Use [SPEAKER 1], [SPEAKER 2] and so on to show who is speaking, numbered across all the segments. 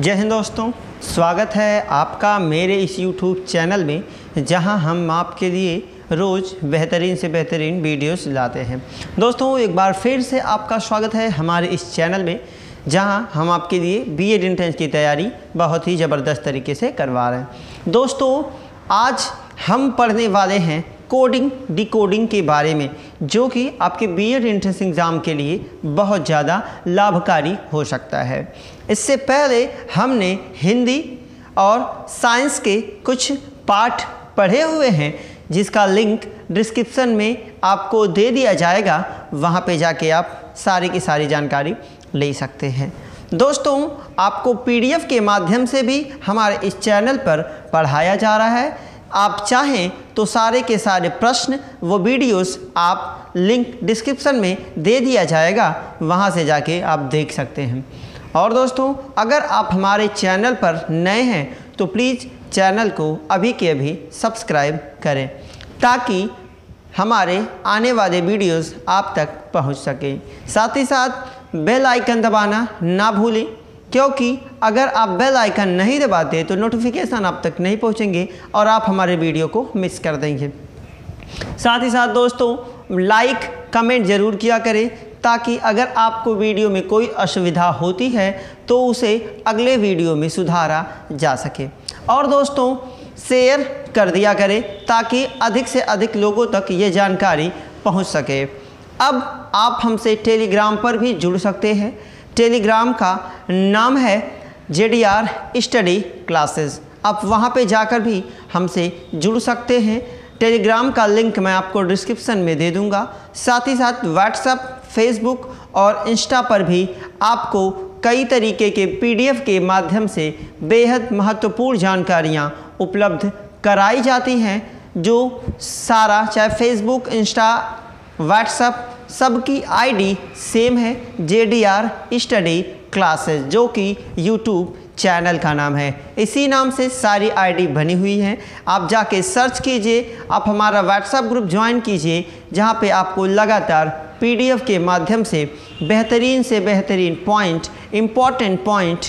[SPEAKER 1] जय हिंद दोस्तों, स्वागत है आपका मेरे इस YouTube चैनल में, जहां हम आपके लिए रोज़ बेहतरीन से बेहतरीन वीडियोस लाते हैं। दोस्तों, एक बार फिर से आपका स्वागत है हमारे इस चैनल में, जहां हम आपके लिए बीएड एंट्रेंस की तैयारी बहुत ही ज़बरदस्त तरीके से करवा रहे हैं। दोस्तों, आज हम पढ़ने वाले हैं कोडिंग डिकोडिंग के बारे में, जो कि आपके बीएड एंट्रेंस एग्ज़ाम के लिए बहुत ज़्यादा लाभकारी हो सकता है। इससे पहले हमने हिंदी और साइंस के कुछ पाठ पढ़े हुए हैं, जिसका लिंक डिस्क्रिप्शन में आपको दे दिया जाएगा। वहाँ पे जाके आप सारी की सारी जानकारी ले सकते हैं। दोस्तों, आपको पीडीएफ के माध्यम से भी हमारे इस चैनल पर पढ़ाया जा रहा है। आप चाहें तो सारे के सारे प्रश्न वो वीडियोस आप लिंक डिस्क्रिप्शन में दे दिया जाएगा, वहाँ से जाके आप देख सकते हैं। और दोस्तों, अगर आप हमारे चैनल पर नए हैं तो प्लीज़ चैनल को अभी के अभी सब्सक्राइब करें, ताकि हमारे आने वाले वीडियोस आप तक पहुंच सकें। साथ ही साथ बेल आइकन दबाना ना भूलें, क्योंकि अगर आप बेल आइकन नहीं दबाते तो नोटिफिकेशन आप तक नहीं पहुंचेंगे और आप हमारे वीडियो को मिस कर देंगे। साथ ही साथ दोस्तों, लाइक कमेंट ज़रूर किया करें, ताकि अगर आपको वीडियो में कोई असुविधा होती है तो उसे अगले वीडियो में सुधारा जा सके। और दोस्तों, शेयर कर दिया करें, ताकि अधिक से अधिक लोगों तक ये जानकारी पहुंच सके। अब आप हमसे टेलीग्राम पर भी जुड़ सकते हैं। टेलीग्राम का नाम है JDR स्टडी क्लासेस। आप वहाँ पे जाकर भी हमसे जुड़ सकते हैं। टेलीग्राम का लिंक मैं आपको डिस्क्रिप्शन में दे दूँगा। साथ ही साथ व्हाट्सएप, फेसबुक और इंस्टा पर भी आपको कई तरीके के PDF के माध्यम से बेहद महत्वपूर्ण जानकारियाँ उपलब्ध कराई जाती हैं, जो सारा चाहे फेसबुक, इंस्टा, व्हाट्सएप सबकी आईडी सेम है, JDR स्टडी क्लासेस, जो कि YouTube चैनल का नाम है। इसी नाम से सारी आईडी बनी हुई है। आप जाके सर्च कीजिए, आप हमारा व्हाट्सएप ग्रुप ज्वाइन कीजिए, जहां पे आपको लगातार PDF के माध्यम से बेहतरीन से बेहतरीन पॉइंट, इम्पॉर्टेंट पॉइंट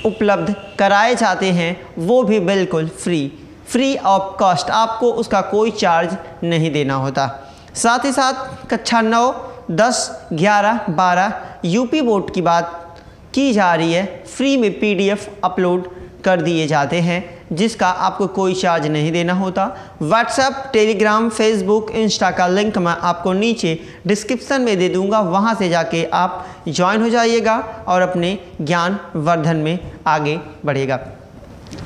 [SPEAKER 1] उपलब्ध कराए जाते हैं, वो भी बिल्कुल फ्री ऑफ कॉस्ट। आपको उसका कोई चार्ज नहीं देना होता। साथ ही साथ कक्षा 9, 10, 11, 12 यूपी बोर्ड की बात की जा रही है। फ्री में PDF अपलोड कर दिए जाते हैं, जिसका आपको कोई चार्ज नहीं देना होता। व्हाट्सएप, टेलीग्राम, फेसबुक, इंस्टा का लिंक मैं आपको नीचे डिस्क्रिप्शन में दे दूंगा। वहां से जाके आप ज्वाइन हो जाइएगा और अपने ज्ञान वर्धन में आगे बढ़ेगा।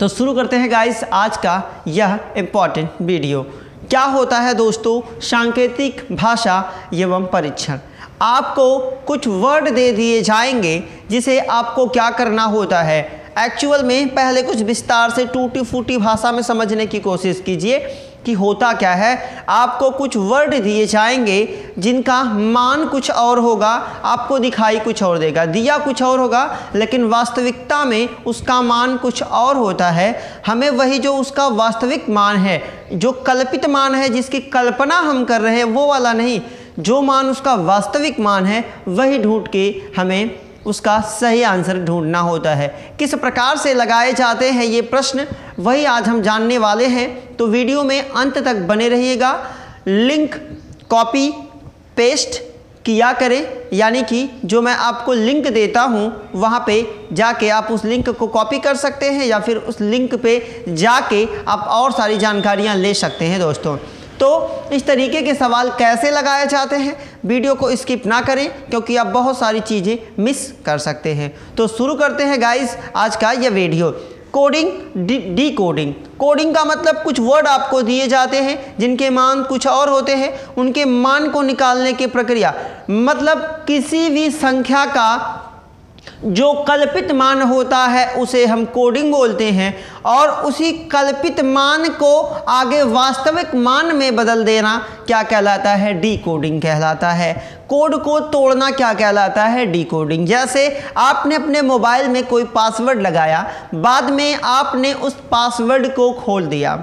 [SPEAKER 1] तो शुरू करते हैं गाइस आज का यह इम्पॉर्टेंट वीडियो। क्या होता है दोस्तों सांकेतिक भाषा एवं परीक्षण? आपको कुछ वर्ड दे दिए जाएंगे, जिसे आपको क्या करना होता है। एक्चुअल में पहले कुछ विस्तार से टूटी फूटी भाषा में समझने की कोशिश कीजिए कि होता क्या है। आपको कुछ वर्ड दिए जाएंगे, जिनका मान कुछ और होगा, आपको दिखाई कुछ और देगा, दिया कुछ और होगा, लेकिन वास्तविकता में उसका मान कुछ और होता है। हमें वही जो उसका वास्तविक मान है, जो कल्पित मान है, जिसकी कल्पना हम कर रहे हैं, वो वाला नहीं, जो मान उसका वास्तविक मान है, वही ढूंढ के हमें उसका सही आंसर ढूंढना होता है। किस प्रकार से लगाए जाते हैं ये प्रश्न, वही आज हम जानने वाले हैं। तो वीडियो में अंत तक बने रहिएगा। लिंक कॉपी पेस्ट किया करें, यानी कि जो मैं आपको लिंक देता हूं, वहां पे जाके आप उस लिंक को कॉपी कर सकते हैं, या फिर उस लिंक पे जाके आप और सारी जानकारियां ले सकते हैं। दोस्तों, तो इस तरीके के सवाल कैसे लगाए जाते हैं, वीडियो को स्किप ना करें, क्योंकि आप बहुत सारी चीज़ें मिस कर सकते हैं। तो शुरू करते हैं गाइस आज का यह वीडियो। Coding decoding. कोडिंग का मतलब कुछ वर्ड आपको दिए जाते हैं, जिनके मान कुछ और होते हैं। उनके मान को निकालने की प्रक्रिया, मतलब किसी भी संख्या का जो कल्पित मान होता है उसे हम कोडिंग बोलते हैं, और उसी कल्पित मान को आगे वास्तविक मान में बदल देना क्या कहलाता है? डिकोडिंग कहलाता है। कोड को तोड़ना क्या कहलाता है? डिकोडिंग। जैसे आपने अपने मोबाइल में कोई पासवर्ड लगाया, बाद में आपने उस पासवर्ड को खोल दिया,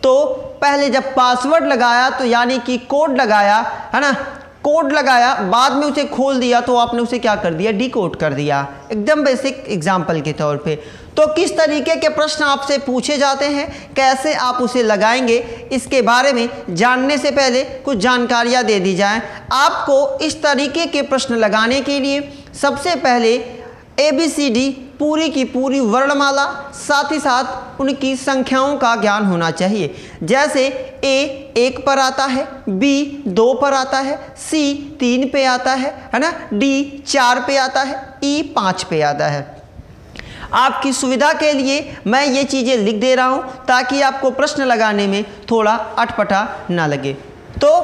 [SPEAKER 1] तो पहले जब पासवर्ड लगाया तो यानी कि कोड लगाया, है ना, कोड लगाया, बाद में उसे खोल दिया, तो आपने उसे क्या कर दिया? डिकोड कर दिया। एकदम बेसिक एग्जाम्पल के तौर पे। तो किस तरीके के प्रश्न आपसे पूछे जाते हैं, कैसे आप उसे लगाएंगे, इसके बारे में जानने से पहले कुछ जानकारियाँ दे दी जाएँ। आपको इस तरीके के प्रश्न लगाने के लिए सबसे पहले ABCD पूरी की पूरी वर्णमाला, साथ ही साथ उनकी संख्याओं का ज्ञान होना चाहिए। जैसे A 1 पर आता है, B 2 पर आता है, C 3 पे आता है ना, D 4 पे आता है, E 5 पे आता है। आपकी सुविधा के लिए मैं ये चीज़ें लिख दे रहा हूँ ताकि आपको प्रश्न लगाने में थोड़ा अटपटा ना लगे। तो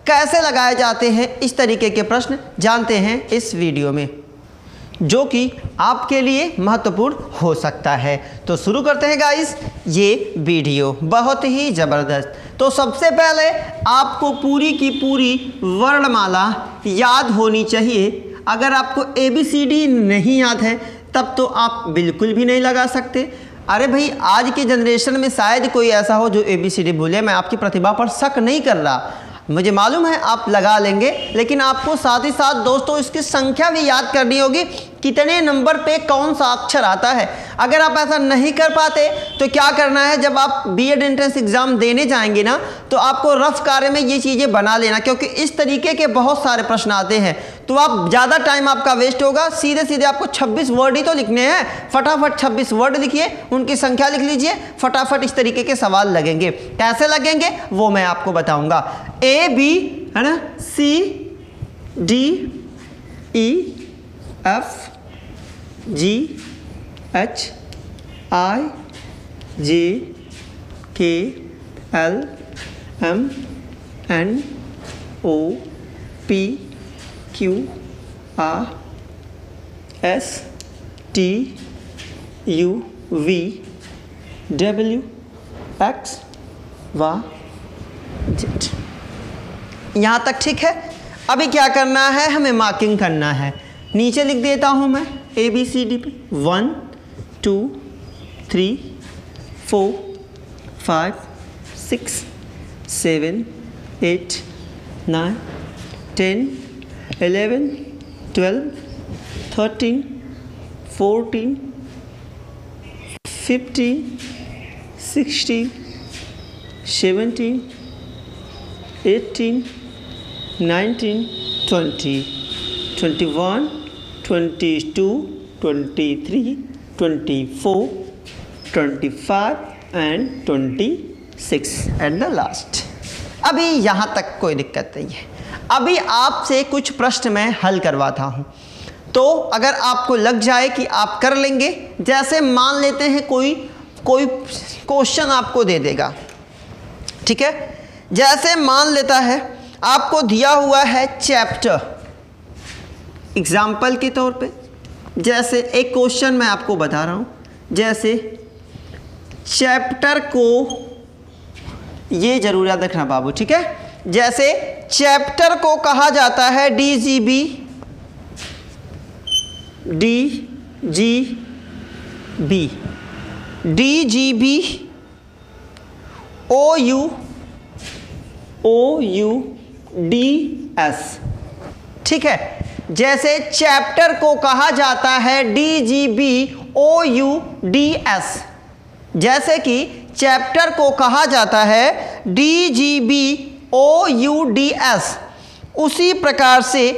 [SPEAKER 1] कैसे लगाए जाते हैं इस तरीके के प्रश्न जानते हैं इस वीडियो में, जो कि आपके लिए महत्वपूर्ण हो सकता है। तो शुरू करते हैं गाइस ये वीडियो, बहुत ही ज़बरदस्त। तो सबसे पहले आपको पूरी की पूरी वर्णमाला याद होनी चाहिए। अगर आपको ABCD नहीं याद है तब तो आप बिल्कुल भी नहीं लगा सकते। अरे भाई, आज के जनरेशन में शायद कोई ऐसा हो जो ABCD भूले। मैं आपकी प्रतिभा पर शक नहीं कर रहा, मुझे मालूम है आप लगा लेंगे, लेकिन आपको साथ ही साथ दोस्तों इसकी संख्या भी याद करनी होगी, कितने नंबर पे कौन सा अक्षर आता है। अगर आप ऐसा नहीं कर पाते तो क्या करना है, जब आप B.Ed एंट्रेंस एग्ज़ाम देने जाएंगे ना तो आपको रफ कार्य में ये चीज़ें बना लेना, क्योंकि इस तरीके के बहुत सारे प्रश्न आते हैं। तो आप ज़्यादा टाइम आपका वेस्ट होगा, सीधे सीधे आपको 26 वर्ड ही तो लिखने हैं। फटाफट 26 वर्ड लिखिए, उनकी संख्या लिख लीजिए, फटाफट इस तरीके के सवाल लगेंगे। कैसे लगेंगे वो मैं आपको बताऊँगा। A B है ना, C D E F G H I J K L M N O P Q R S T U V W X Y Z। यहाँ तक ठीक है। अभी क्या करना है, हमें मार्किंग करना है। नीचे लिख देता हूँ मैं ABCD पे 1 2 3 4 5 6 7 8 9 10 11 12 13 14 15 16 17 18 19 20 21 22 23 24 25 एंड 26 एट द लास्ट। अभी यहाँ तक कोई दिक्कत नहीं है। अभी आपसे कुछ प्रश्न मैं हल करवाता हूँ, तो अगर आपको लग जाए कि आप कर लेंगे, जैसे मान लेते हैं कोई क्वेश्चन आपको दे देगा, ठीक है। जैसे मान लेता है आपको दिया हुआ है चैप्टर, एग्जाम्पल के तौर पे, जैसे एक क्वेश्चन मैं आपको बता रहा हूँ, जैसे चैप्टर को, ये जरूर याद रखना बाबू, ठीक है। जैसे चैप्टर को कहा जाता है DGB OUDS, ठीक है। जैसे चैप्टर को कहा जाता है DGB OUDS, जैसे कि चैप्टर को कहा जाता है DGB OUDS, उसी प्रकार से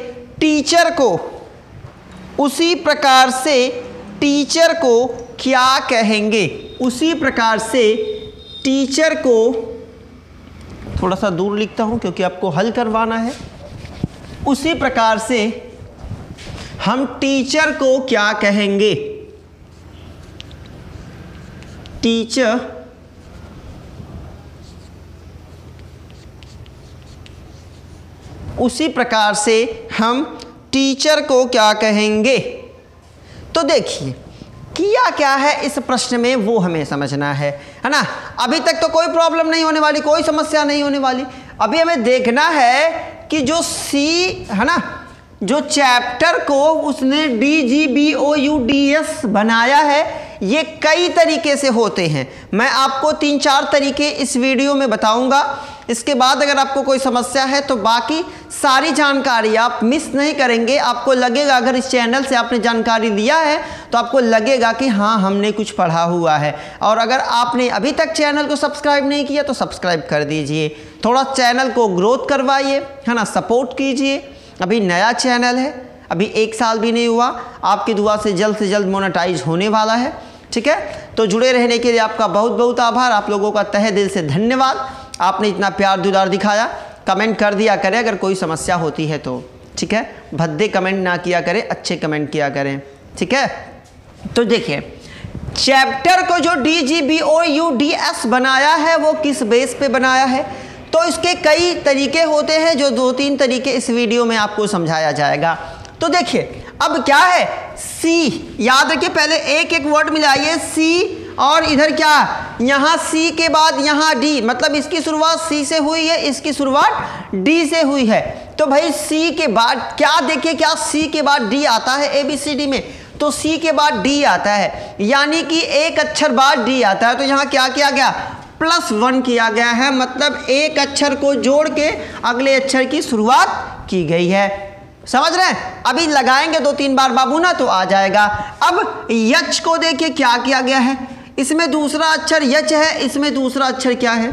[SPEAKER 1] टीचर को क्या कहेंगे, उसी प्रकार से टीचर को, थोड़ा सा दूर लिखता हूं क्योंकि आपको हल करवाना है, उसी प्रकार से हम टीचर को क्या कहेंगे, टीचर उसी प्रकार से हम टीचर को क्या कहेंगे। तो देखिए किया क्या है इस प्रश्न में वो हमें समझना है ना। अभी तक तो कोई प्रॉब्लम नहीं होने वाली, कोई समस्या नहीं होने वाली। अभी हमें देखना है कि जो C है ना, जो चैप्टर को उसने DGBOUDS बनाया है, ये कई तरीके से होते हैं। मैं आपको 3-4 तरीके इस वीडियो में बताऊंगा। इसके बाद अगर आपको कोई समस्या है तो बाकी सारी जानकारी आप मिस नहीं करेंगे। आपको लगेगा अगर इस चैनल से आपने जानकारी लिया है तो आपको लगेगा कि हाँ हमने कुछ पढ़ा हुआ है। और अगर आपने अभी तक चैनल को सब्सक्राइब नहीं किया तो सब्सक्राइब कर दीजिए, थोड़ा चैनल को ग्रोथ करवाइए, है ना, सपोर्ट कीजिए। अभी नया चैनल है, अभी 1 साल भी नहीं हुआ, आपकी दुआ से जल्द मोनेटाइज होने वाला है। ठीक है, तो जुड़े रहने के लिए आपका बहुत बहुत आभार। आप लोगों का तहे दिल से धन्यवाद, आपने इतना प्यार दुलार दिखाया। कमेंट कर दिया करें अगर कोई समस्या होती है तो, ठीक है, भद्दे कमेंट ना किया करें, अच्छे कमेंट किया करें। ठीक है, तो देखिए चैप्टर को जो DGBOUDS बनाया है वो किस बेस पे बनाया है, तो इसके कई तरीके होते हैं जो 2-3 तरीके इस वीडियो में आपको समझाया जाएगा। तो देखिए अब क्या है, सी, याद रखिए पहले एक एक वर्ड मिलाइए, सी और इधर क्या, यहाँ सी के बाद यहाँ डी, मतलब इसकी शुरुआत सी से हुई है, इसकी शुरुआत डी से हुई है। तो भाई सी के बाद क्या, देखिए क्या सी के बाद डी आता है ABCD में, तो सी के बाद डी आता है, यानी कि एक अक्षर बाद डी आता है। तो यहाँ क्या किया गया, +1 किया गया है, मतलब एक अक्षर को जोड़ के अगले अक्षर की शुरुआत की गई है। समझ रहे हैं, अभी लगाएंगे 2-3 बार बाबू ना तो आ जाएगा। अब यच को देखिए क्या किया गया है, इसमें दूसरा अक्षर यच है, इसमें दूसरा अक्षर क्या है,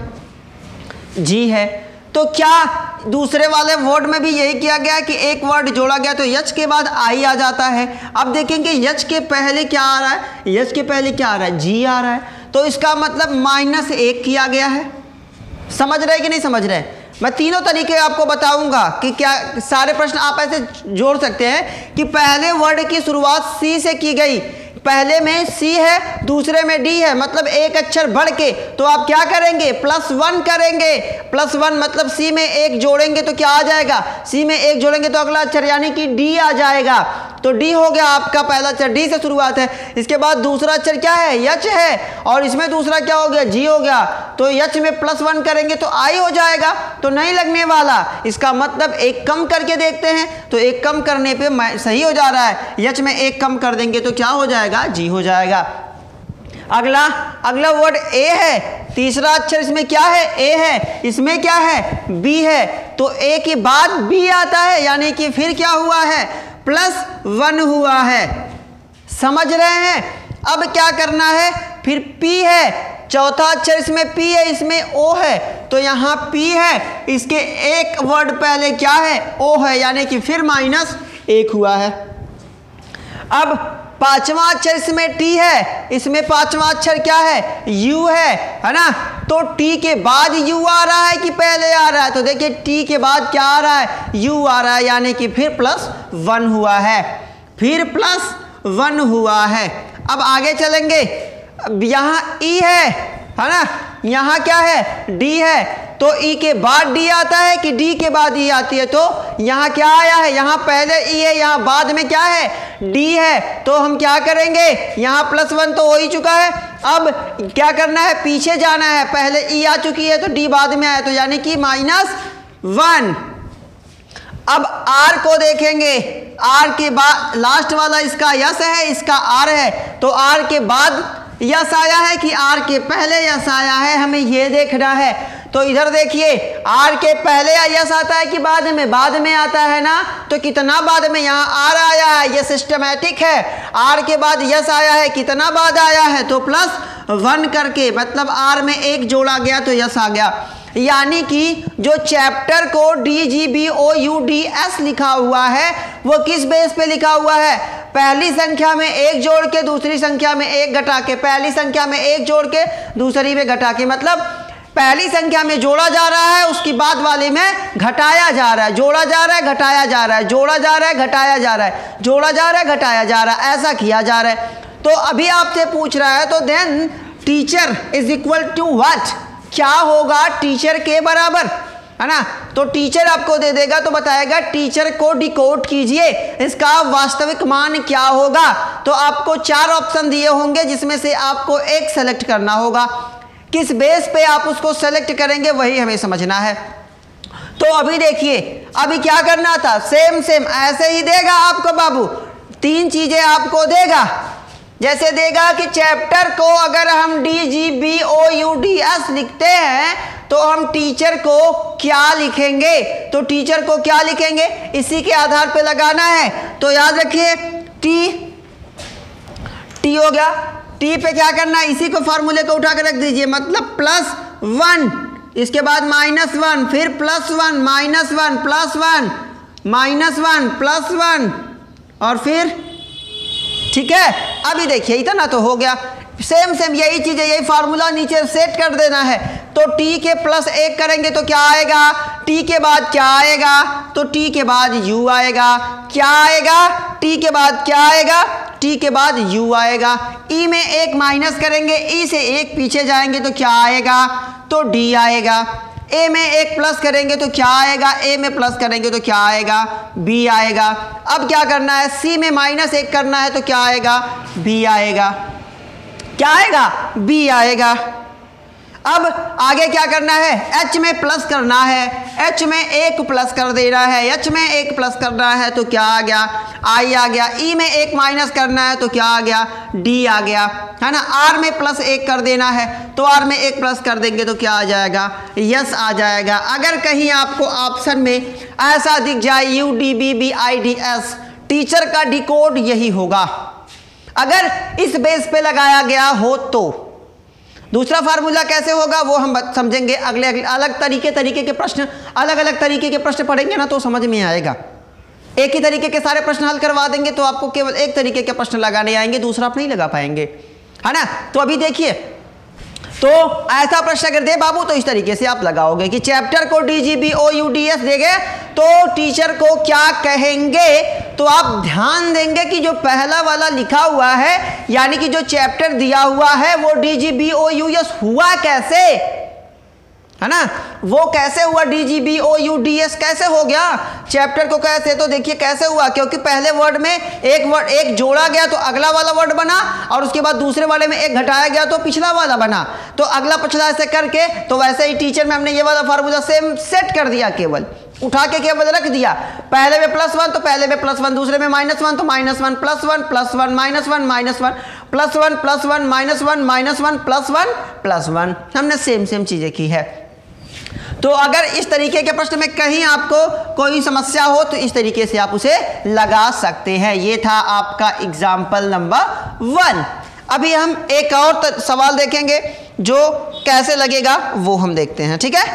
[SPEAKER 1] जी है। तो क्या दूसरे वाले वर्ड में भी यही किया गया कि एक वर्ड जोड़ा गया तो यच के बाद आई आ जाता है। अब देखेंगे यच के पहले क्या आ रहा है, यच के पहले क्या आ रहा है, जी आ रहा है, तो इसका मतलब -1 किया गया है। समझ रहे कि नहीं समझ रहे, मैं तीनों तरीके आपको बताऊंगा कि क्या सारे प्रश्न आप ऐसे जोड़ सकते हैं कि पहले वर्ड की शुरुआत सी से की गई, पहले में सी है दूसरे में डी है, मतलब एक अक्षर बढ़ के, तो आप क्या करेंगे, +1 करेंगे। +1 मतलब सी में 1 जोड़ेंगे तो क्या आ जाएगा, सी में 1 जोड़ेंगे तो अगला अक्षर यानी कि डी आ जाएगा। तो डी हो गया आपका पहला अक्षर, डी से शुरुआत है। इसके बाद दूसरा अक्षर क्या है, यच है, और इसमें दूसरा क्या हो गया, जी हो गया। तो यच में +1 करेंगे तो आई हो जाएगा, तो नहीं लगने वाला। इसका मतलब एक कम करके देखते हैं, तो एक कम करने पे सही हो जा रहा है, यच में 1 कम कर देंगे तो क्या हो जाएगा, जी हो जाएगा। अगला वर्ड ए है, तीसरा अक्षर इसमें क्या है, ए है, इसमें क्या है, बी है, तो ए के बाद बी आता है, यानी कि फिर क्या हुआ है, +1 हुआ है। समझ रहे हैं, अब क्या करना है, फिर पी है, चौथा अक्षर इसमें पी है, इसमें ओ है, तो यहाँ पी है, इसके एक वर्ड पहले क्या है, ओ है, यानी कि फिर -1 हुआ है। अब पांचवा अक्षर इसमें टी है, इसमें पांचवा अक्षर क्या है, यू है ना, तो टी के बाद यू आ रहा है कि पहले आ रहा है, तो देखिए टी के बाद क्या आ रहा है, यू आ रहा है, यानी कि फिर +1 हुआ है, फिर +1 हुआ है। अब आगे चलेंगे, अब यहाँ ई है ना, यहाँ क्या है, डी है, तो ई के बाद डी आता है कि डी के बाद ई आती है, तो यहाँ क्या आया है, यहाँ पहले ई है, यहाँ बाद में क्या है, डी है, तो हम क्या करेंगे, यहाँ +1 तो हो ही चुका है। अब क्या करना है, पीछे जाना है, पहले ई आ चुकी है तो डी बाद में आया, तो यानी कि -1। अब आर को देखेंगे, आर के बाद लास्ट वाला इसका यस है, इसका आर है, तो आर के बाद यस आया है कि आर के पहले यस आया है, हमें ये देखना है। तो इधर देखिए, आर के पहले यस आता है कि बाद में आता है ना, तो कितना बाद में, यहाँ आर आया है, ये सिस्टमैटिक है, आर के बाद यस आया है, कितना बाद आया है, तो +1 करके, मतलब आर में 1 जोड़ा गया तो यस आ गया। यानी कि जो चैप्टर को DGBOUDS लिखा हुआ है वो किस बेस पे लिखा हुआ है, पहली संख्या में 1 जोड़ के दूसरी संख्या में 1 घटा के, पहली संख्या में 1 जोड़ के दूसरी में घटा के, मतलब पहली संख्या में जोड़ा जा रहा है, उसकी बाद वाले में घटाया जा रहा है, जोड़ा जा रहा है, घटाया जा रहा है, जोड़ा जा रहा है, घटाया जा रहा है, जोड़ा जा रहा है, घटाया जा रहा है, ऐसा किया जा रहा है। तो अभी आपसे पूछ रहा है, तो then teacher is equal to what, क्या होगा टीचर के बराबर, है ना, तो टीचर आपको दे देगा तो बताएगा टीचर को डिकोड कीजिए, इसका वास्तविक मान क्या होगा। तो आपको 4 ऑप्शन दिए होंगे जिसमें से आपको एक सेलेक्ट करना होगा, किस बेस पे आप उसको सेलेक्ट करेंगे वही हमें समझना है। तो अभी देखिए, अभी क्या करना था, सेम ऐसे ही देगा आपको बाबू, 3 चीजें आपको देगा। जैसे देगा कि चैप्टर को अगर हम DGBOUDS लिखते हैं तो तो हम टीचर को क्या लिखेंगे, तो टीचर को क्या लिखेंगे, इसी के आधार पे लगाना है। तो याद रखिए टी हो गया, टी पे क्या करना है, इसी को फार्मूले को उठा कर रख दीजिए, मतलब +1, इसके बाद -1, फिर +1 -1 +1 -1 +1 और फिर, ठीक है। अभी देखिए इतना तो हो गया, सेम यही चीज है, यही फार्मूला नीचे सेट कर देना है। तो t के +1 करेंगे तो क्या आएगा, t के बाद क्या आएगा, तो t के बाद u आएगा, क्या आएगा, t के बाद क्या आएगा, t के बाद u आएगा। e में 1 माइनस करेंगे, e से 1 पीछे जाएंगे तो क्या आएगा, तो d आएगा। a में 1 प्लस करेंगे तो क्या आएगा, a में प्लस करेंगे तो क्या आएगा, b आएगा। अब क्या करना है, c में -1 करना है तो क्या आएगा, b आएगा, क्या आएगा, b आएगा। अब आगे क्या करना है, h में प्लस करना है, h में 1 प्लस कर देना है, h में 1 प्लस करना है तो क्या आ गया, i आ गया। e में 1 माइनस करना है तो क्या आ गया, d आ गया, है ना। r में +1 कर देना है तो r में 1 प्लस कर देंगे तो क्या आ जाएगा, यस आ जाएगा। अगर कहीं आपको ऑप्शन में ऐसा दिख जाए UDBBIDS, टीचर का डिकोड यही होगा, अगर इस बेस पे लगाया गया हो तो। दूसरा फार्मूला कैसे होगा वो हम समझेंगे अगले अलग तरीके के प्रश्न, अलग तरीके के प्रश्न पढ़ेंगे ना तो समझ में आएगा। एक ही तरीके के सारे प्रश्न हल करवा देंगे तो आपको केवल एक तरीके के प्रश्न लगाने आएंगे, दूसरा आप नहीं लगा पाएंगे, है ना। तो अभी देखिए, तो ऐसा प्रश्न अगर दे बाबू तो इस तरीके से आप लगाओगे कि चैप्टर को DGBOUDS देंगे तो टीचर को क्या कहेंगे। तो आप ध्यान देंगे कि जो पहला वाला लिखा हुआ है, यानी कि जो चैप्टर दिया हुआ है वो DGBOUDS हुआ कैसे, है ना, वो कैसे हुआ, DGBOUDS कैसे हो गया चैप्टर को, कैसे, तो देखिए कैसे हुआ, क्योंकि पहले वर्ड में एक जोड़ा गया तो अगला वाला वर्ड बना, और उसके बाद दूसरे वाले में एक घटाया गया तो पिछला वाला बना, तो अगला पिछला ऐसे करके, तो वैसे ही टीचर में हमने ये वाला फार्मूला सेम सेट कर दिया, केवल उठा के केवल रख दिया। पहले में +1 तो पहले में +1, दूसरे में -1 तो -1 +1 +1 -1 +1 +1 +1 हमने सेम चीजें की है। तो अगर इस तरीके के प्रश्न में कहीं आपको कोई समस्या हो तो इस तरीके से आप उसे लगा सकते हैं। ये था आपका एग्जाम्पल नंबर 1। अभी हम एक और सवाल देखेंगे जो कैसे लगेगा वो हम देखते हैं, ठीक है।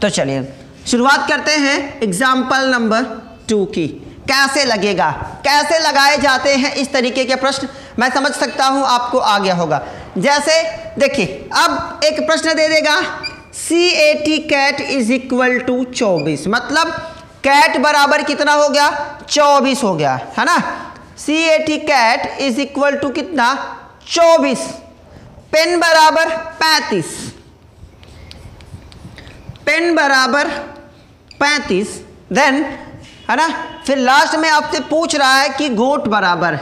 [SPEAKER 1] तो चलिए शुरुआत करते हैं एग्जाम्पल नंबर 2 की। कैसे लगेगा, कैसे लगाए जाते हैं इस तरीके के प्रश्न, मैं समझ सकता हूं आपको आ गया होगा। जैसे देखिए, अब एक प्रश्न दे देगा CAT cat is equal to 24, मतलब कैट बराबर कितना हो गया, 24 हो गया, है ना। CAT cat is equal to कितना, 24, पेन बराबर 35, पेन बराबर 35, देन, है ना, फिर लास्ट में आपसे पूछ रहा है कि गोट बराबर,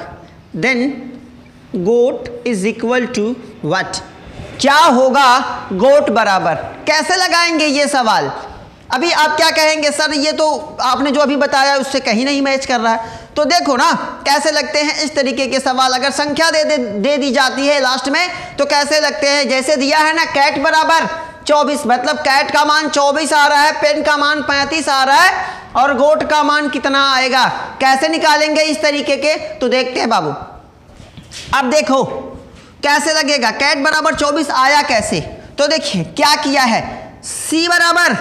[SPEAKER 1] then goat is equal to what, क्या होगा गोट बराबर। कैसे लगाएंगे ये सवाल, अभी आप क्या कहेंगे, सर ये तो आपने जो अभी बताया उससे कहीं नहीं मैच कर रहा है। तो देखो ना कैसे लगते हैं इस तरीके के सवाल, अगर संख्या दे दी जाती है लास्ट में तो कैसे लगते हैं, जैसे दिया है ना कैट बराबर 24, मतलब कैट का मान 24 आ रहा है, पेन का मान 35 आ रहा है, और गोट का मान कितना आएगा, कैसे निकालेंगे इस तरीके के। तो देखते हैं बाबू, अब देखो कैसे लगेगा, कैट बराबर 24 आया कैसे। तो देखिए क्या किया है, C बराबर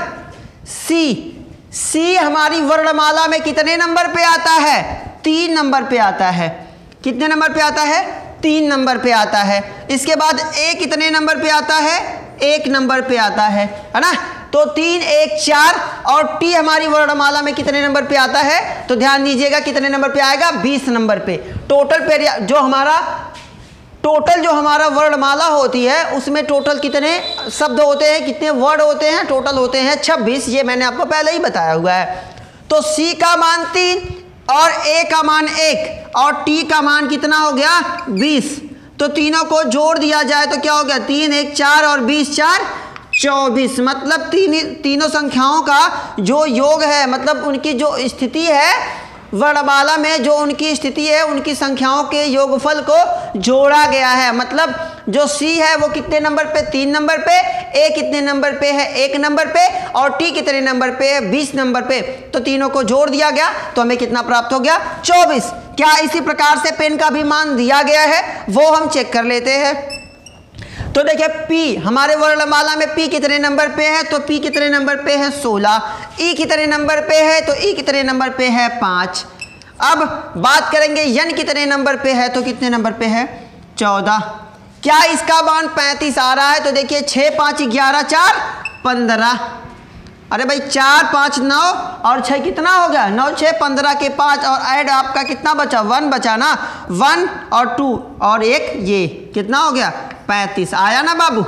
[SPEAKER 1] C हमारी वर्णमाला में कितने नंबर पे आता है, 3 नंबर पे आता है। कितने नंबर पे आता है, 3 नंबर पे आता है। इसके बाद A कितने नंबर पे आता है, 1 नंबर पे आता है ना। तो 3 1 4, और T हमारी वर्णमाला में कितने नंबर पे आता है, तो ध्यान दीजिएगा कितने नंबर पे आएगा, 20 नंबर पे। टोटल पे जो हमारा वर्णमाला होती है उसमें टोटल कितने शब्द होते हैं, कितने वर्ड होते हैं, टोटल होते हैं 26, ये मैंने आपको पहले ही बताया हुआ है। तो C का मान 3 और A का मान 1 और T का मान कितना हो गया, 20। तो तीनों को जोड़ दिया जाए तो क्या हो गया, 3 1 4 और 20 4 24, मतलब तीनों संख्याओं का जो योग है, मतलब उनकी जो स्थिति है वर्णमाला में, जो उनकी स्थिति है, उनकी संख्याओं के योगफल को जोड़ा गया है। मतलब जो सी है वो कितने नंबर पे, 3 नंबर पे, ए कितने नंबर पे है, 1 नंबर पे, और टी कितने नंबर पे है, 20 नंबर पे। तो तीनों को जोड़ दिया गया तो हमें कितना प्राप्त हो गया, 24। क्या इसी प्रकार से पेन का भी मान दिया गया है, वो हम चेक कर लेते हैं। तो देखिए P, हमारे वर्णमाला में P कितने नंबर पे है, तो P कितने नंबर पे है, 16। E कितने नंबर पे है, तो E कितने नंबर पे है, 5। अब बात करेंगे N कितने नंबर पे है, तो कितने नंबर पे है, 14। क्या इसका मान 35 आ रहा है, तो देखिए 6 5 11 4 15। अरे भाई 4 5 9 और 6 कितना हो गया, 9 6 15 के 5 और ऐड आपका कितना बचा, 1 बचा ना, 1 और 2 और 1, ये कितना हो गया, 35। आया ना बाबू,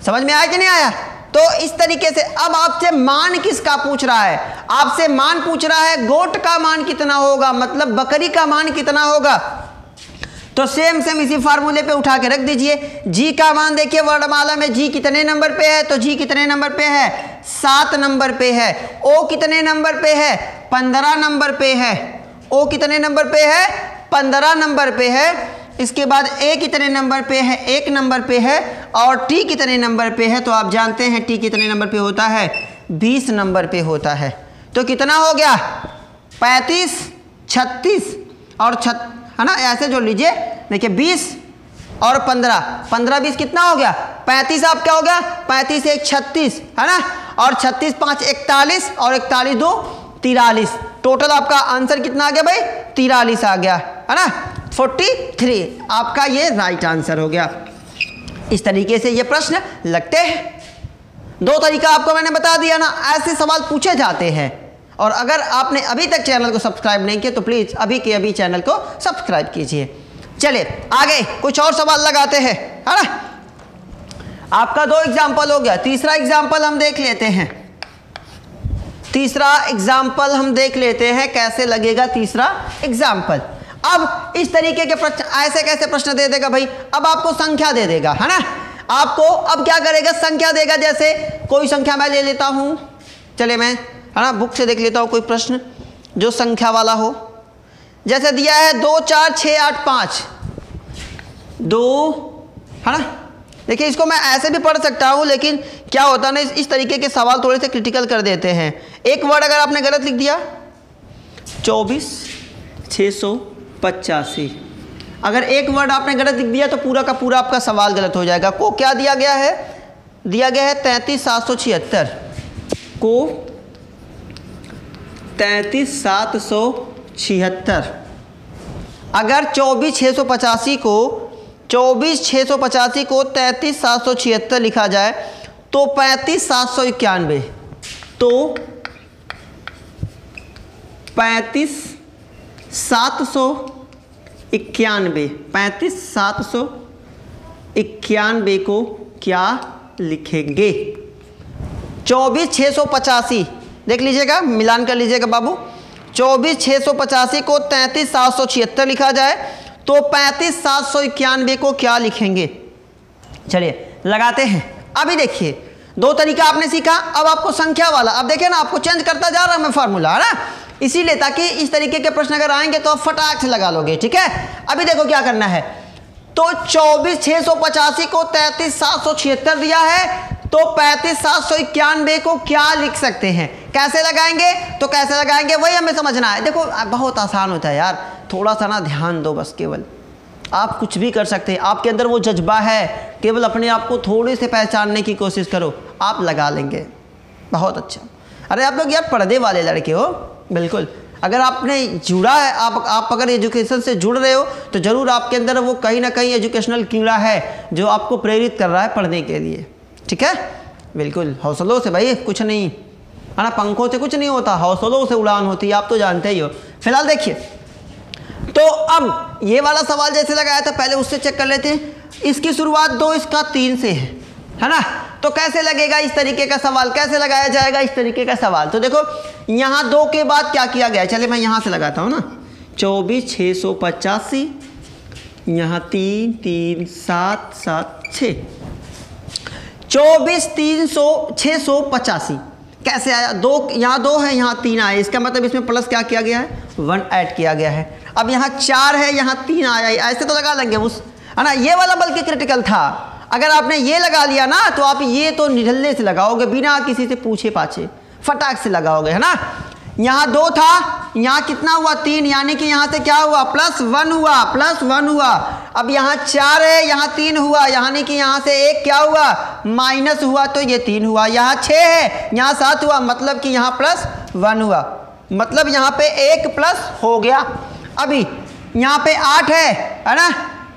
[SPEAKER 1] समझ में आया कि नहीं आया। तो इस तरीके से अब आपसे मान किसका पूछ रहा है, आपसे मान पूछ रहा है गोट का मान कितना होगा, मतलब बकरी का मान कितना होगा। तो सेम इसी फार्मूले पे उठा के रख दीजिए। जी का मान देखिए वर्णमाला में जी कितने नंबर पे है, तो जी कितने नंबर पे है, 7 नंबर पे है। ओ कितने नंबर पे है, 15 नंबर पे है। ओ कितने नंबर पे है, 15 नंबर पे है। इसके बाद ए कितने नंबर पे है, 1 नंबर पे है। और टी कितने नंबर पे है, तो आप जानते हैं टी कितने नंबर पे होता है, 20 नंबर पे होता है। तो कितना हो गया, 35 36 और है ना, ऐसे जोड़ लीजिए। देखिए 20 और 15, 15 20 कितना हो गया, 35 आपका हो गया, 35 1 36 है ना, और 36 5 41 और 41 2 43। टोटल आपका आंसर कितना आ गया भाई, 43 आ गया है ना, 43 आपका ये राइट आंसर हो गया। इस तरीके से ये प्रश्न लगते हैं। 2 तरीका आपको मैंने बता दिया ना, ऐसे सवाल पूछे जाते हैं। और अगर आपने अभी तक चैनल को सब्सक्राइब नहीं किया तो प्लीज़ अभी के अभी चैनल को सब्सक्राइब कीजिए। चलिए आगे कुछ और सवाल लगाते हैं, है ना। आपका 2 एग्जाम्पल हो गया, तीसरा एग्जाम्पल हम देख लेते हैं। तीसरा एग्जाम्पल हम देख लेते हैं कैसे लगेगा तीसरा एग्जाम्पल। अब इस तरीके के प्रश्न, ऐसे कैसे प्रश्न दे देगा भाई, अब आपको संख्या दे देगा, है ना। आपको अब क्या करेगा, संख्या देगा। जैसे कोई संख्या मैं ले लेता हूँ, चले मैं, है ना, बुक से देख लेता हूँ कोई प्रश्न जो संख्या वाला हो। जैसे दिया है 2 4 6 8 5 2, है ना। देखिए इसको मैं ऐसे भी पढ़ सकता हूँ, लेकिन क्या होता है ना, इस तरीके के सवाल थोड़े से क्रिटिकल कर देते हैं। एक वर्ड अगर आपने गलत लिख दिया, 24 685, अगर एक वर्ड आपने गलत लिख दिया तो पूरा का पूरा आपका सवाल गलत हो जाएगा। को क्या दिया गया है, दिया गया है 33 776, को 33 776। अगर 24 685 को 33 776 लिखा जाए तो 35 791, तो 35 791 को क्या लिखेंगे। 24 685 देख लीजिएगा, मिलान कर लीजिएगा बाबू। 24 685 को 33 776 लिखा जाए तो 35 791 को क्या लिखेंगे। चलिए लगाते हैं। अभी देखिए 2 तरीका आपने सीखा, अब आपको संख्या वाला, अब देखिए ना आपको चेंज करता जा रहा है मैं फार्मूला, है ना, इसीलिए ताकि इस तरीके के प्रश्न अगर आएंगे तो आप फटाक से लगा लोगे, ठीक है। अभी देखो क्या करना है, तो 24 685 को 33 776 दिया है, तो 35 791 को क्या लिख सकते हैं। कैसे लगाएंगे, तो कैसे लगाएंगे वही हमें समझना है। देखो बहुत आसान होता है यार, थोड़ा सा ना ध्यान दो बस। केवल आप कुछ भी कर सकते हैं, आपके अंदर वो जज्बा है, केवल अपने आप को थोड़े से पहचानने की कोशिश करो, आप लगा लेंगे। बहुत अच्छा। अरे आप लोग यार पर्दे वाले लड़के हो, बिल्कुल। अगर आपने जुड़ा है, आप अगर एजुकेशन से जुड़ रहे हो तो ज़रूर आपके अंदर वो कहीं ना कहीं एजुकेशनल कीड़ा है जो आपको प्रेरित कर रहा है पढ़ने के लिए, ठीक है। बिल्कुल हौसलों से भाई कुछ नहीं, है ना, पंखों से कुछ नहीं होता, हौसलों से उड़ान होती है, आप तो जानते ही हो। फिलहाल देखिए, तो अब ये वाला सवाल जैसे लगाया था पहले उससे चेक कर लेते हैं। इसकी शुरुआत 2 इसका 3 से है ना, तो कैसे लगेगा इस तरीके का सवाल, कैसे लगाया जाएगा इस तरीके का सवाल। तो देखो यहाँ 2 के बाद क्या किया गया है, चले मैं यहाँ से लगाता हूँ ना, 24 685, यहाँ 3 3 7 7 6, 24 685 कैसे आया, 2 यहाँ 2 है, यहाँ 3 आया, इसका मतलब इसमें प्लस क्या किया गया है, 1 ऐड किया गया है। अब यहाँ 4 है, यहाँ 3 आया, ऐसे तो लगा लेंगे उस, है ना। ये वाला बल्कि क्रिटिकल था। अगर आपने ये लगा लिया ना तो आप ये तो निढल्ले से लगाओगे, बिना किसी से पूछे पाछे फटाक से लगाओगे, है ना। यहाँ 2 था, यहाँ कितना हुआ 3, यानी कि यहाँ से क्या हुआ +1 हुआ, +1 हुआ। अब यहाँ 4 है, यहाँ 3 हुआ, यानी कि यहाँ से 1 क्या हुआ माइनस हुआ, तो ये 3 हुआ। यहाँ 6 है, यहाँ 7 हुआ, मतलब कि यहाँ +1 हुआ, मतलब यहाँ पे 1 प्लस हो गया। अभी यहाँ पे 8 है ना,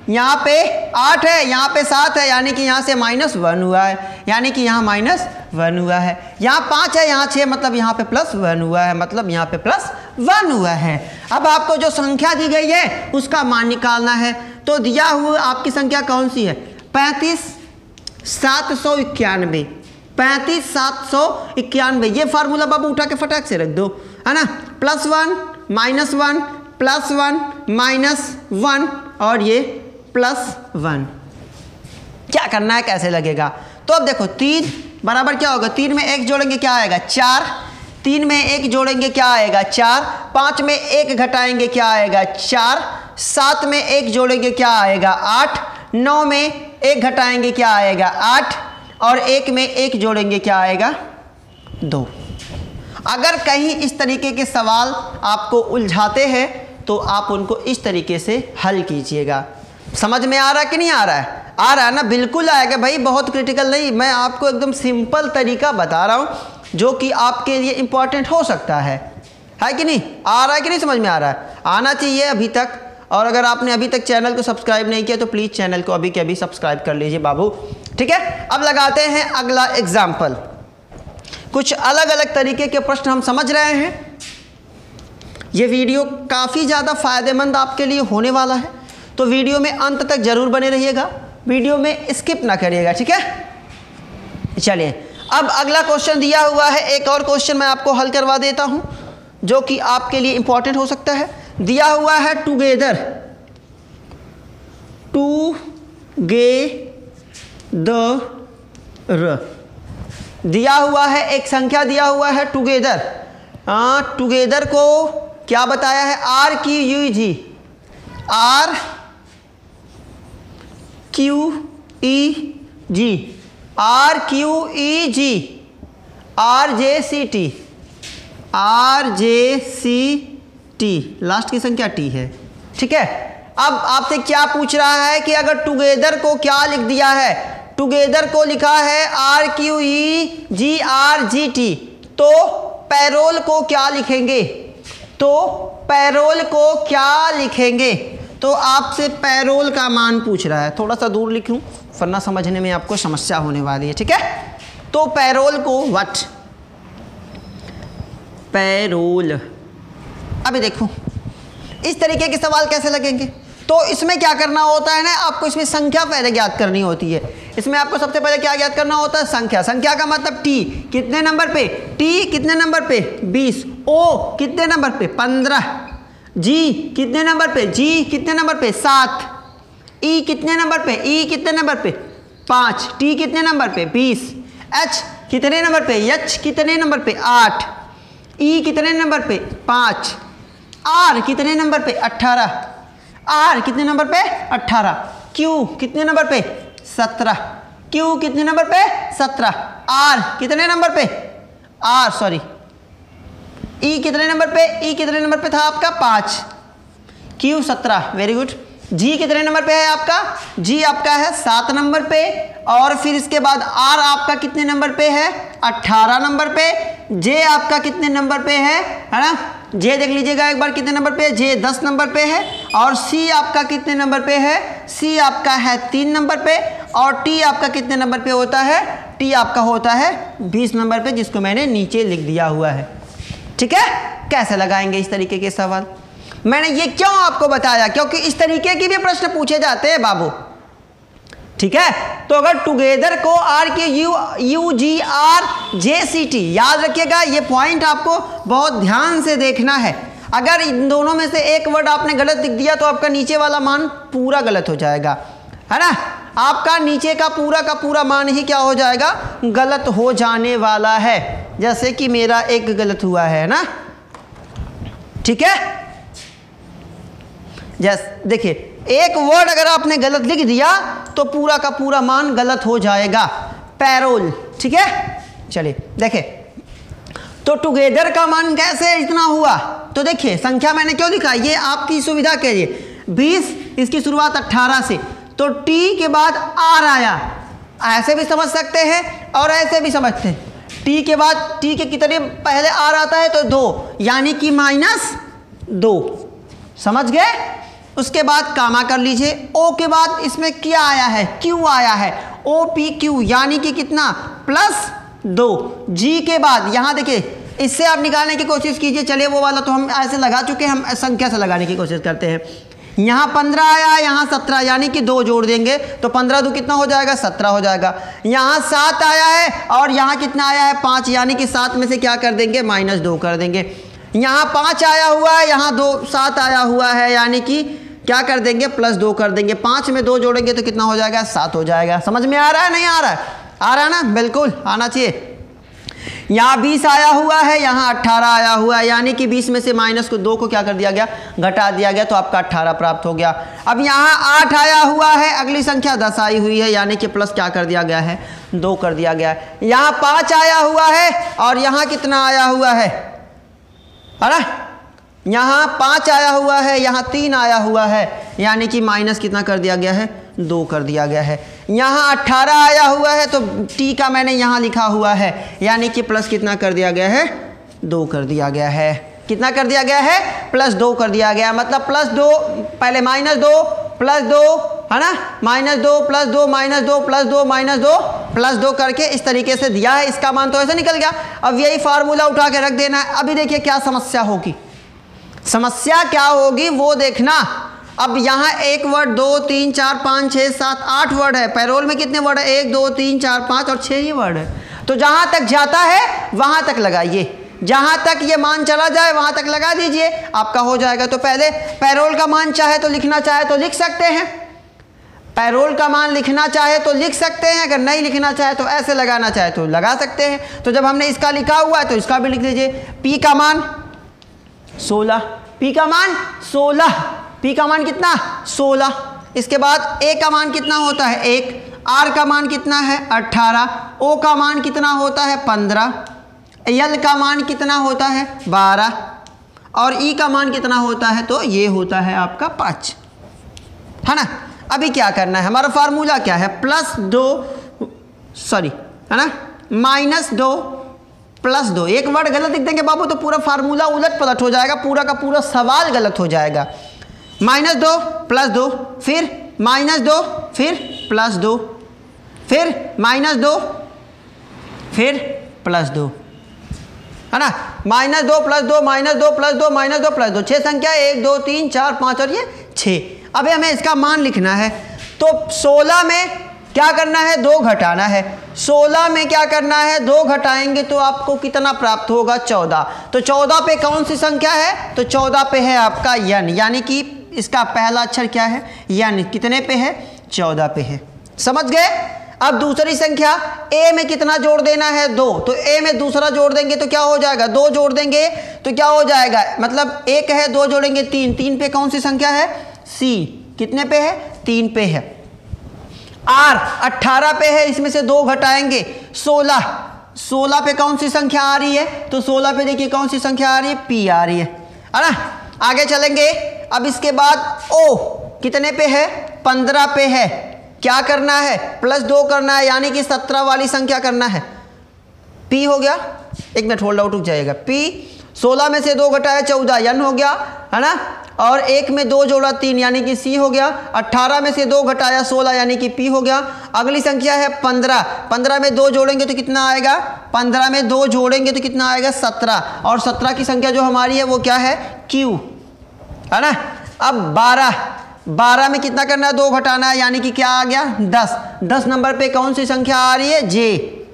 [SPEAKER 1] यहाँ पे 8 है, यहाँ पे 7 है, यानी कि यहाँ से -1 हुआ है, यानी कि यहाँ -1 हुआ है। यहाँ 5 है, यहाँ 6, मतलब यहाँ पे +1 हुआ है, मतलब यहाँ पे +1 हुआ है। अब आपको जो संख्या दी गई है उसका मान निकालना है। तो दिया हुआ आपकी संख्या कौन सी है 35,791, 35,791। ये फार्मूला बाबू उठा के फटाक से रख दो, है ना। +1 -1 +1 -1 और ये +1। क्या करना है, कैसे लगेगा। तो अब देखो 3 बराबर क्या होगा, 3 में 1 जोड़ेंगे क्या आएगा 4, 3 में 1 जोड़ेंगे क्या आएगा 4, 5 में 1 घटाएंगे क्या आएगा 4, 7 में 1 जोड़ेंगे क्या आएगा 8, 9 में 1 घटाएंगे क्या आएगा 8 और 1 में 1 जोड़ेंगे क्या आएगा 2। अगर कहीं इस तरीके के सवाल आपको उलझाते हैं तो आप उनको इस तरीके से हल कीजिएगा। समझ में आ रहा है कि नहीं आ रहा है, आ रहा है ना, बिल्कुल आएगा भाई, बहुत क्रिटिकल नहीं। मैं आपको एकदम सिंपल तरीका बता रहा हूँ जो कि आपके लिए इम्पॉर्टेंट हो सकता है कि नहीं। आ रहा है कि नहीं, समझ में आ रहा है, आना चाहिए अभी तक। और अगर आपने अभी तक चैनल को सब्सक्राइब नहीं किया तो प्लीज़ चैनल को अभी के अभी सब्सक्राइब कर लीजिए बाबू, ठीक है। अब लगाते हैं अगला एग्जाम्पल। कुछ अलग अलग तरीके के प्रश्न हम समझ रहे हैं। ये वीडियो काफ़ी ज़्यादा फ़ायदेमंद आपके लिए होने वाला है, तो वीडियो में अंत तक ज़रूर बने रहिएगा, वीडियो में स्किप ना करिएगा, ठीक है। चलिए अब अगला क्वेश्चन दिया हुआ है, एक और क्वेश्चन मैं आपको हल करवा देता हूं जो कि आपके लिए इंपॉर्टेंट हो सकता है। दिया हुआ है टुगेदर दिया हुआ है, एक संख्या दिया हुआ है टुगेदर। टुगेदर को क्या बताया है RQEG, RJCT, लास्ट की संख्या T है, ठीक है। अब आपसे क्या पूछ रहा है कि अगर टुगेदर को क्या लिख दिया है, टुगेदर को लिखा है RQEGRGT, तो पैरोल को क्या लिखेंगे, तो आपसे पैरोल का मान पूछ रहा है। थोड़ा सा दूर लिखूं वरना समझने में आपको समस्या होने वाली है, ठीक है। तो पैरोल को पैरोल, अभी देखो इस तरीके के सवाल कैसे लगेंगे। तो इसमें क्या करना होता है ना, आपको इसमें संख्या पहले ज्ञात करनी होती है। इसमें आपको सबसे पहले क्या ज्ञात करना होता है, संख्या का मतलब T कितने नंबर पे, T कितने नंबर पे 20, O कितने नंबर पे 15, G कितने नंबर पे, G कितने नंबर पे 7, E कितने नंबर पे, E कितने नंबर पे 5, T कितने नंबर पे 20, H कितने नंबर पे, H कितने नंबर पे 8, E कितने नंबर पे 5, R कितने नंबर पे 18, R कितने नंबर पे 18, Q कितने नंबर पे 17, Q कितने नंबर पे 17, R कितने नंबर पे E कितने नंबर पे था आपका 5, Q 17, वेरी गुड। G कितने नंबर पे है आपका, G आपका है 7 नंबर पे, और फिर इसके बाद R आपका कितने नंबर पे है 18 नंबर पे, J आपका कितने नंबर पे है ना, J देख लीजिएगा एक बार कितने नंबर पे है, J 10 नंबर पे है, और C आपका कितने नंबर पे है, C आपका है 3 नंबर पे, और T आपका कितने नंबर पे होता है, T आपका होता है 20 नंबर पे, जिसको मैंने नीचे लिख दिया हुआ है, ठीक है। कैसे लगाएंगे इस तरीके के सवाल, मैंने ये क्यों आपको बताया, क्योंकि इस तरीके के भी प्रश्न पूछे जाते हैं बाबू, ठीक है। तो अगर टुगेदर को RQEGRJCT याद रखिएगा, ये पॉइंट आपको बहुत ध्यान से देखना है। अगर इन दोनों में से एक वर्ड आपने गलत लिख दिया तो आपका नीचे वाला मान पूरा गलत हो जाएगा, है ना। आपका नीचे का पूरा मान ही क्या हो जाएगा, गलत हो जाने वाला है। जैसे कि मेरा एक गलत हुआ है ना, ठीक है। जैस देखिए, एक वर्ड अगर आपने गलत लिख दिया तो पूरा का पूरा मान गलत हो जाएगा। पैरोल, ठीक है। चलिए देखिए, तो टुगेदर का मान कैसे इतना हुआ, तो देखिए संख्या मैंने क्यों लिखा, ये आपकी सुविधा के लिए। 20, इसकी शुरुआत 18 से, तो टी के बाद आर आया, ऐसे भी समझ सकते हैं और ऐसे भी समझते हैं। टी के बाद टी के कितने पहले आर आता है, तो 2, यानी कि -2, समझ गए। उसके बाद कामा कर लीजिए। ओ के बाद इसमें क्या आया है, क्यू आया है, ओ पी क्यू, यानी कि कितना, +2। जी के बाद यहाँ देखिए, इससे आप निकालने की कोशिश कीजिए। चलिए वो वाला तो हम ऐसे लगा चुके हैं, हम संख्या से लगाने की कोशिश करते हैं। यहाँ 15 आया, यहाँ 17, यानी कि 2 जोड़ देंगे तो 15 2 कितना हो जाएगा, 17 हो जाएगा। यहाँ 7 आया है और यहाँ कितना आया है, 5, यानी कि 7 में से क्या कर देंगे, -2 कर देंगे। यहाँ 5 आया हुआ है, यहाँ 7 आया हुआ है, यानी कि क्या कर देंगे, +2 कर देंगे। 5 में 2 जोड़ेंगे तो कितना हो जाएगा, 7 हो जाएगा। समझ में आ रहा है, नहीं आ रहा है, आ रहा है ना, बिल्कुल आना चाहिए। यहाँ 20 आया हुआ है, यहाँ 18 आया हुआ है, यानी कि 20 में से -2 को क्या कर दिया गया, घटा दिया गया, तो आपका 18 प्राप्त हो गया। अब यहाँ 8 आया हुआ है, अगली संख्या 10 आई हुई है, यानी कि प्लस क्या कर दिया गया है, 2 कर दिया गया है। यहाँ 5 आया हुआ है और यहाँ कितना आया हुआ है, अरे यहाँ 5 आया हुआ है, यहाँ 3 आया हुआ है, यानी कि माइनस कितना कर दिया गया है, 2 कर दिया गया है। यहाँ 18 आया हुआ है, तो टी का मैंने यहाँ लिखा हुआ है, यानी कि प्लस कितना कर दिया गया है, 2 कर दिया गया है। कितना कर दिया गया है, +2 कर दिया गया, मतलब +2, पहले -2 +2 है ना, -2 +2 -2 +2 -2 +2 करके इस तरीके से दिया है। इसका मान तो ऐसे निकल गया। अब यही फार्मूला उठा के रख देना है। अभी देखिए क्या समस्या होगी, समस्या क्या होगी वो देखना। अब यहाँ एक वर्ड, 2 3 4 5 6 7 8 वर्ड है। पैरोल में कितने वर्ड है, 1 2 3 4 5 और 6 ही वर्ड है। तो जहाँ तक जाता है वहाँ तक लगाइए, जहाँ तक ये मान चला जाए वहाँ तक लगा दीजिए, आपका हो जाएगा। तो पहले पैरोल का मान चाहे तो लिखना चाहे तो लिख सकते हैं, पैरोल का मान लिखना चाहे तो लिख सकते हैं, अगर नहीं लिखना चाहे तो ऐसे लगाना चाहे तो लगा सकते हैं। तो जब हमने इसका लिखा हुआ है तो इसका भी लिख दीजिए। पी का मान 16, पी का मान 16, पी का मान कितना, 16। इसके बाद ए का मान कितना होता है, 1, आर का मान कितना है, 18, ओ का मान कितना होता है, 15, एल का मान कितना होता है, 12 और ई का मान कितना होता है, तो ये होता है आपका 5, है ना। अभी क्या करना है, हमारा फार्मूला क्या है, +2 है ना, -2 +2। एक वर्ड गलत लिख देंगे बाबू तो पूरा फार्मूला उलट पलट हो जाएगा, पूरा का पूरा सवाल गलत हो जाएगा। -2 +2, फिर -2, फिर +2, फिर -2, फिर +2, है ना। -2 +2 -2 +2 -2 +2, 6 संख्या, 1 2 3 4 5 और ये 6। अब हमें इसका मान लिखना है, तो 16 में क्या करना है, 2 घटाना है। 16 में क्या करना है, 2 घटाएंगे तो आपको कितना प्राप्त होगा, 14। तो 14 पे कौन सी संख्या है, तो 14 पे है आपका यन, यानी कि इसका पहला अक्षर क्या है, यन। कितने पे है, 14 पे है। समझ गए। अब दूसरी संख्या ए में कितना जोड़ देना है, 2। तो ए में दूसरा जोड़ देंगे तो क्या हो जाएगा, 2 जोड़ देंगे तो क्या हो जाएगा, मतलब 1 है, 2 जोड़ेंगे 3, 3 पे कौन सी संख्या है, सी। कितने पे है, 3 पे है। आर 18 पे है, इसमें से 2 घटाएंगे 16, 16 पे कौन सी संख्या आ रही है, तो 16 पे देखिए कौन सी संख्या आ रही है, पी आ रही है ना। आगे चलेंगे। अब इसके बाद ओ कितने पे है, 15 पे है। क्या करना है, +2 करना है, यानी कि 17 वाली संख्या करना है। पी हो गया, एक मिनट होल्ड आउट रुक जाएगा। पी 16 में से 2 घटाया 14, यन हो गया, है ना। और 1 में 2 जोड़ा 3, यानी कि सी हो गया। 18 में से 2 घटाया 16, यानी कि पी हो गया। अगली संख्या है 15, 15 में 2 जोड़ेंगे तो कितना आएगा, 15 में 2 जोड़ेंगे तो कितना आएगा, 17। और 17 की संख्या जो हमारी है वो क्या है, क्यू, है ना। अब 12 में कितना करना है, 2 घटाना है, यानी कि क्या आ गया, 10। 10 नंबर पे कौन सी संख्या आ रही है, जे।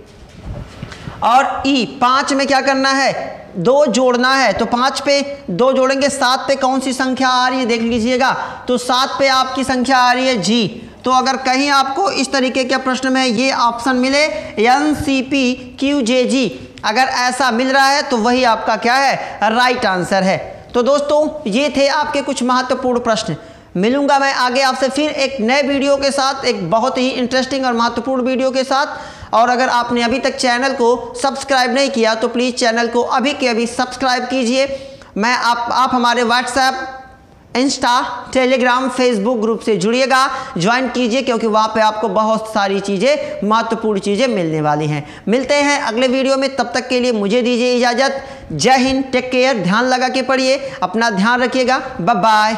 [SPEAKER 1] और ई 5 में क्या करना है, 2 जोड़ना है। तो 5 पे 2 जोड़ेंगे, 7 पे कौन सी संख्या आ रही है, देख लीजिएगा। तो 7 पे आपकी संख्या आ रही है जी। तो अगर कहीं आपको इस तरीके के प्रश्न में ये ऑप्शन मिले, NCPQJG, अगर ऐसा मिल रहा है तो वही आपका क्या है, राइट आंसर है। तो दोस्तों ये थे आपके कुछ महत्वपूर्ण प्रश्न। मिलूंगा मैं आगे आपसे फिर एक नए वीडियो के साथ, एक बहुत ही इंटरेस्टिंग और महत्वपूर्ण वीडियो के साथ। और अगर आपने अभी तक चैनल को सब्सक्राइब नहीं किया तो प्लीज़ चैनल को अभी के अभी सब्सक्राइब कीजिए। मैं आप हमारे WhatsApp, Insta, Telegram, Facebook group से जुड़िएगा, ज्वाइन कीजिए, क्योंकि वहाँ पे आपको बहुत सारी चीज़ें, महत्वपूर्ण चीज़ें मिलने वाली हैं। मिलते हैं अगले वीडियो में, तब तक के लिए मुझे दीजिए इजाज़त। जय हिंद, टेक केयर, ध्यान लगा के पढ़िए, अपना ध्यान रखिएगा, बाय बाय।